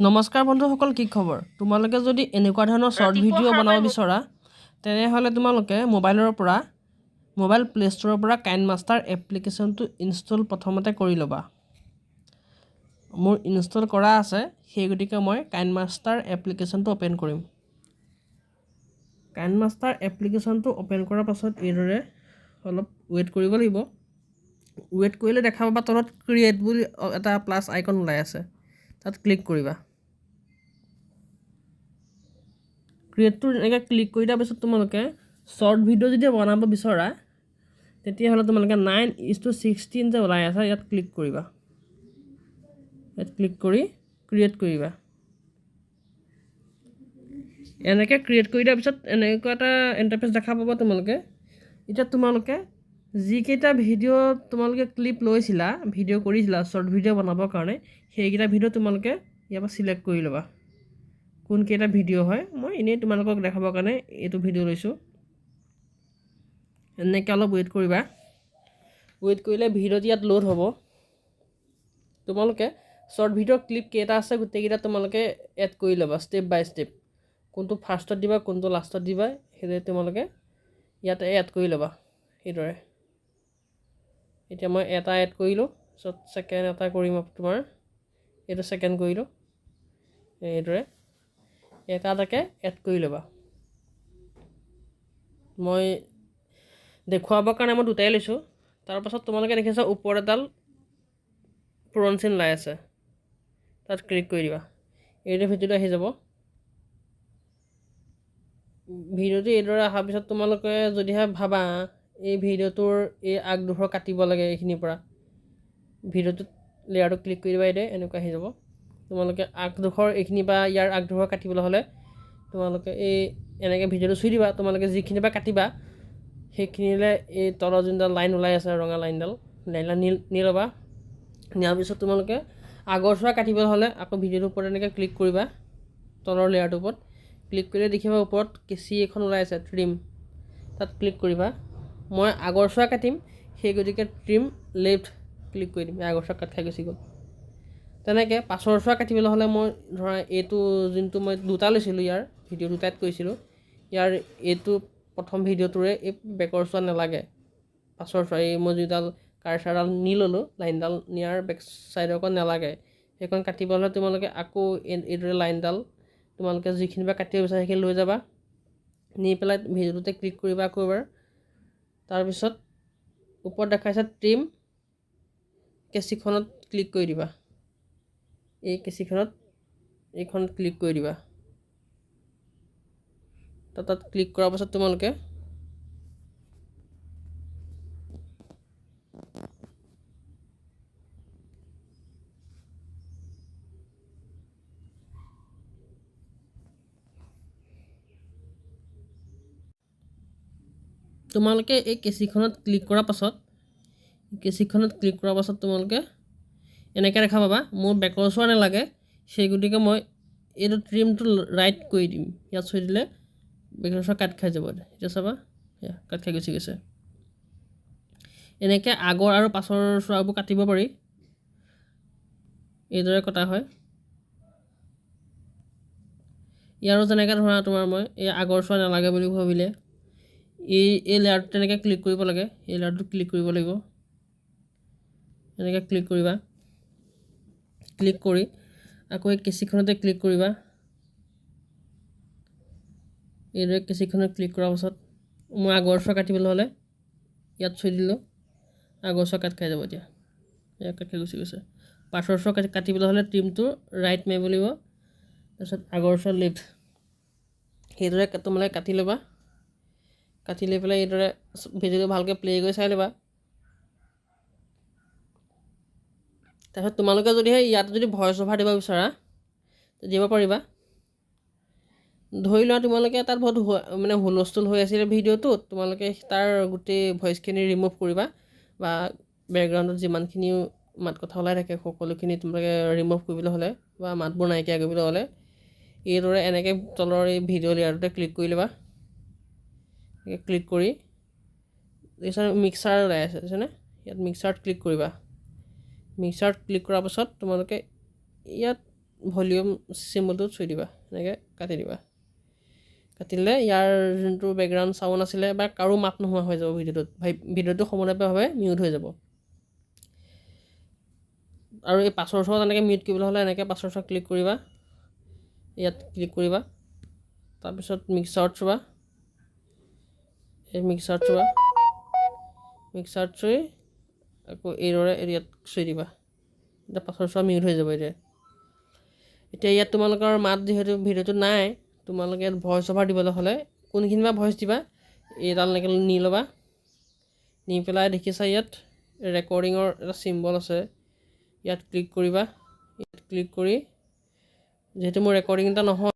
নমস্কাৰ বন্ধুসকল, কি খবৰ? তোমালোকে যদি এনেকুৱা ধৰণৰ শৰ্ট ভিডিঅ' বনাব বিচৰা তেনেহ'লে তোমালোকে মোবাইল প্লে ষ্ট'ৰৰ পৰা কাইনমাষ্টাৰ এপ্লিকেশ্যনটো ইনষ্টল প্ৰথমতে কৰি ল'বা। মোৰ ইনষ্টল কৰা আছে, সেই গতিকে মই কাইনমাষ্টাৰ এপ্লিকেশ্যনটো অ'পেন কৰিম। কাইনমাষ্টাৰ এপ্লিকেশ্যনটো অ'পেন কৰাৰ পাছত এইদৰে অলপ ৱেইট কৰিব লাগিব। ৱেইট কৰিলে দেখা পাবা তলত ক্ৰিয়েট বুলি এটা প্লাছ আইকন ওলাই আছে, তাত ক্লিক কৰিবা। ক্ৰিয়েটটো এনেকৈ ক্লিক কৰি দিয়াৰ পিছত তোমালোকে শ্বৰ্ট ভিডিঅ' যদি বনাব বিচৰা তেতিয়াহ'লে তোমালোকে 9:16 যে ওলাই আছে ইয়াত ক্লিক কৰিবা। ইয়াত ক্লিক কৰি ক্ৰিয়েট কৰিবা। এনেকৈ ক্ৰিয়েট কৰি দিয়াৰ পিছত এনেকুৱা এটা ইণ্টাৰফেচ দেখা পাবা তোমালোকে। এতিয়া তোমালোকে যিকেইটা ভিডিঅ' তোমালোকে ক্লিপ লৈছিলা, ভিডিঅ' কৰিছিলা শ্বৰ্ট ভিডিঅ' বনাবৰ কাৰণে, সেইকেইটা ভিডিঅ' তোমালোকে ইয়াৰ পৰা চিলেক্ট কৰি ল'বা কোনকেইটা ভিডিঅ' হয়। মই এনেই তোমালোকক দেখাবৰ কাৰণে এইটো ভিডিঅ' লৈছোঁ। এনেকৈ অলপ ৱেইট কৰিবা। ৱেইট কৰিলে ভিডিঅ'টো ইয়াত লোড হ'ব। তোমালোকে শ্বৰ্ট ভিডিঅ' ক্লিপ কেইটা আছে গোটেইকেইটা তোমালোকে এড কৰি ল'বা ষ্টেপ বাই ষ্টেপ। কোনটো ফাৰ্ষ্টত দিবা, কোনটো লাষ্টত দিবা, সেইদৰে তোমালোকে ইয়াতে এড কৰি ল'বা সেইদৰে। এতিয়া মই এটা এড কৰিলোঁ, তাৰপিছত ছেকেণ্ড এটা কৰিম তোমাৰ, এইটো ছেকেণ্ড কৰিলোঁ। এইদৰে এটা এটাকৈ এড কৰি ল'বা। মই দেখুৱাবৰ কাৰণে মই দুটাই লৈছোঁ। তাৰপাছত তোমালোকে দেখিছা ওপৰত এডাল পূৰণ চিন ওলাই আছে, তাত ক্লিক কৰি দিবা। এইদৰে ভিডিঅ'টো আহি যাব। ভিডিঅ'টো এইদৰে অহাৰ পিছত তোমালোকে যদিহে ভাবা এই ভিডিঅ'টোৰ এই আগডোখৰ কাটিব লাগে এইখিনিৰ পৰা, ভিডিঅ'টোত লেয়াৰটো ক্লিক কৰি দিবা। এইদৰে এনেকুৱা আহি যাব। তোমালোকে আগডোখৰ এইখিনি বা ইয়াৰ আগডোখৰ কাটিবলৈ হ'লে তোমালোকে এই এনেকৈ ভিডিঅ'টো চুই দিবা। তোমালোকে যিখিনিৰ পৰা কাটিবা সেইখিনিলৈ এই তলৰ যোনডাল লাইন ওলাই আছে ৰঙা লাইনডাল নি ল'বা। নিয়াৰ পিছত তোমালোকে আগৰ চোৱা কাটিবলৈ হ'লে আকৌ ভিডিঅ'টোৰ ওপৰত এনেকৈ ক্লিক কৰিবা। তলৰ লেয়াৰটোৰ ওপৰত ক্লিক কৰিলে দেখিবা ওপৰত কেঁচি এখন ওলাই আছে ট্ৰিম, তাত ক্লিক কৰিবা। মই আগৰ চোৱা কাটিম, সেই গতিকে ট্ৰিম লেফ্ট ক্লিক কৰি দিম। আগৰ চোৱা কাট খাই গুচি গ'ল। তেনেকৈ পাছৰ চোৱা কাটিবলৈ হ'লে মই ধৰা এইটো যোনটো মই দুটা লৈছিলোঁ, ইয়াৰ ভিডিঅ' দুটাত কৰিছিলোঁ, ইয়াৰ এইটো প্ৰথম ভিডিঅ'টোৰে এই বেকৰ চোৱা নালাগে, পাছৰ চোৱা এই মই যিডাল কাৰ্চাৰডাল নি ল'লোঁ লাইনডাল নিয়াৰ বেক চাইডৰ অকণ নালাগে, সেইখন কাটিবলৈ হ'লে তোমালোকে আকৌ এইদৰে লাইনডাল তোমালোকে যিখিনি বা কাটিব বিচাৰা সেইখিনি লৈ যাবা। নি পেলাই ভিডিঅ'টোতে ক্লিক কৰিবা আকৌ এবাৰ। তাৰপিছত ওপৰত দেখাইছে ট্ৰিম, কেঁচিখনত ক্লিক কৰি দিবা। এই কেঁচিখনত এইখন ক্লিক কৰি দিবা। তাত ক্লিক কৰাৰ পাছত তোমালোকে এই কেঁচিখনত ক্লিক কৰাৰ পাছত তোমালোকে এনেকৈ দেখা পাবা। মোৰ বেকৰ চোৱা নালাগে, সেই গতিকে মই এইটো ট্ৰিমটো ৰাইট কৰি দিম। ইয়াত চুই দিলে বেকৰ চোৱা কাট খাই যাব। এতিয়া চাবা কাট খাই গুচি গৈছে। এনেকৈ আগৰ আৰু পাছৰ চোৱাবোৰ কাটিব পাৰি, এইদৰে কটা হয়। ইয়াৰো যেনেকৈ ধৰা তোমাৰ মই এই আগৰ চোৱা নালাগে বুলি ভাবিলে এই লেয়াৰটো তেনেকৈ ক্লিক কৰিব লাগে। এই লেয়াৰটো ক্লিক কৰিব লাগিব। এনেকৈ ক্লিক কৰিবা। ক্লিক কৰি আকৌ এই কেঁচিখনতে ক্লিক কৰিবা। এইদৰে কেঁচিখনত ক্লিক কৰাৰ পাছত মই আগৰ চোৱা কাটিবলৈ হ'লে ইয়াত চুই দিলোঁ, আগৰ চোৱা কাট খাই যাব। এতিয়া ইয়াত কাট খাই গুচি গৈছে। পাছৰ চোৱা কাটিবলৈ হ'লে ট্ৰিমটো ৰাইট মাৰিব লাগিব, তাৰপিছত আগৰ চোৱা লেফ্ট, সেইদৰে তোমালোকে কাটি ল'বা। কাটি লৈ পেলাই এইদৰে ভিডিঅ'টো ভালকৈ প্লে' কৰি চাই ল'বা। তাৰপিছত তোমালোকে যদিহে ইয়াত যদি ভইচ অভাৰ দিব বিচাৰা দিব পাৰিবা। ধৰি লোৱা তোমালোকে তাত বহুত হুলস্থুল হৈ আছিলে ভিডিঅ'টোত, তোমালোকে তাৰ গোটেই ভইচখিনি ৰিমুভ কৰিবা বা বেকগ্ৰাউণ্ডত যিমানখিনি মাত কথা ওলাই থাকে সকলোখিনি তোমালোকে ৰিমুভ কৰিবলৈ হ'লে বা মাতবোৰ নাইকিয়া কৰিবলৈ হ'লে এইদৰে এনেকৈ তলৰ এই ভিডিঅ' লেয়াৰটোতে ক্লিক কৰি ল'বা। ক্লিক কৰি মিক্সাৰ ওলাই আছে দেখিছেনে, ইয়াত মিক্সাৰত ক্লিক কৰিবা। মিক্সাৰত ক্লিক কৰাৰ পাছত তোমালোকে ইয়াত ভলিউম চিম্বলটো চুই দিবা, এনেকৈ কাটি দিবা। কাটিলে ইয়াৰ যোনটো বেকগ্ৰাউণ্ড চাউণ্ড আছিলে বা কাৰো মাত নোহোৱা হৈ যাব ভিডিঅ'টোত, ভিডিঅ'টো সম্পূৰ্ণভাৱে মিউট হৈ যাব। আৰু এই পাছৰ ওচৰত এনেকৈ মিউট কৰিবলৈ হ'লে এনেকৈ পাছৰ ওচৰত ক্লিক কৰিবা, ইয়াত ক্লিক কৰিবা, তাৰপিছত মিক্সাৰত চোৱা, এই মিক্সাৰত চোৱা, মিক্সাৰত চুই আকৌ এইদৰে ইয়াত চুই দিবা। এতিয়া পাছৰ চোৱা মিউট হৈ যাব। এতিয়া ইয়াত তোমালোকৰ মাত যিহেতু ভিডিঅ'টোত নাই, তোমালোকে ইয়াত ভইচ অভাৰ দিবলৈ হ'লে কোনখিনি বা ভইচ দিবা, এইডাল এনেকৈ নি ল'বা, নি পেলাই দেখিছা ইয়াত ৰেকৰ্ডিঙৰ এটা চিম্বল আছে, ইয়াত ক্লিক কৰিবা। ইয়াত ক্লিক কৰি যিহেতু মোৰ ৰেকৰ্ডিং এটা নহয়,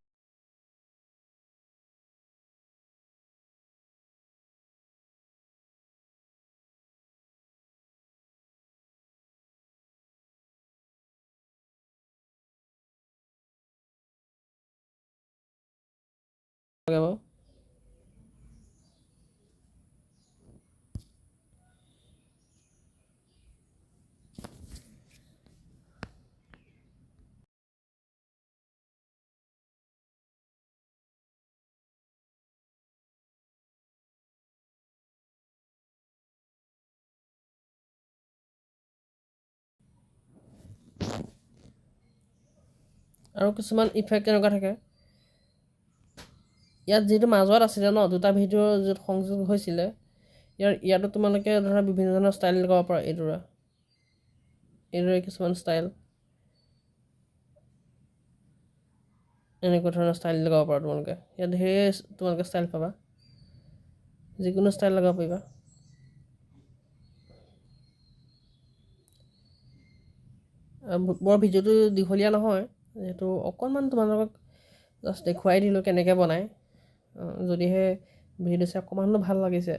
লগাব। আৰু কিছুমান ইফেক্ট এনেকুৱা থাকে, ইয়াত যিটো মাজত আছিলে ন, দুটা ভিডিঅ' য'ত সংযোগ হৈছিলে, ইয়াতো তোমালোকে ধৰা বিভিন্ন ধৰণৰ ষ্টাইল লগাব পাৰা। এইদৰে কিছুমান ষ্টাইল, এনেকুৱা ধৰণৰ ষ্টাইল লগাব পাৰা তোমালোকে। ইয়াত ঢেৰ তোমালোকে ষ্টাইল পাবা, যিকোনো ষ্টাইল লগাব পাৰিবা। বৰ ভিডিঅ'টো দীঘলীয়া নহয়, যিহেতু অকণমান তোমালোকক জাষ্ট দেখুৱাই দিলোঁ কেনেকৈ বনায়। যদিহে ভিডিঅ' চাই অকণমানো ভাল লাগিছে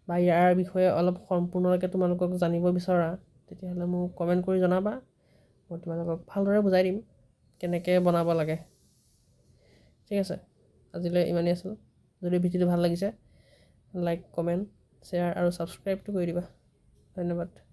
বা ইয়াৰ বিষয়ে অলপ সম্পূৰ্ণকৈ তোমালোকক জানিব বিচৰা, তেতিয়াহ'লে মোক কমেণ্ট কৰি জনাবা, মই তোমালোকক ভালদৰে বুজাই দিম কেনেকৈ বনাব লাগে। ঠিক আছে, আজিলৈ ইমানেই আছিল। যদি ভিডিঅ'টো ভাল লাগিছে, লাইক, কমেণ্ট, শ্বেয়াৰ আৰু ছাবস্ক্ৰাইবটো কৰি দিবা। ধন্যবাদ।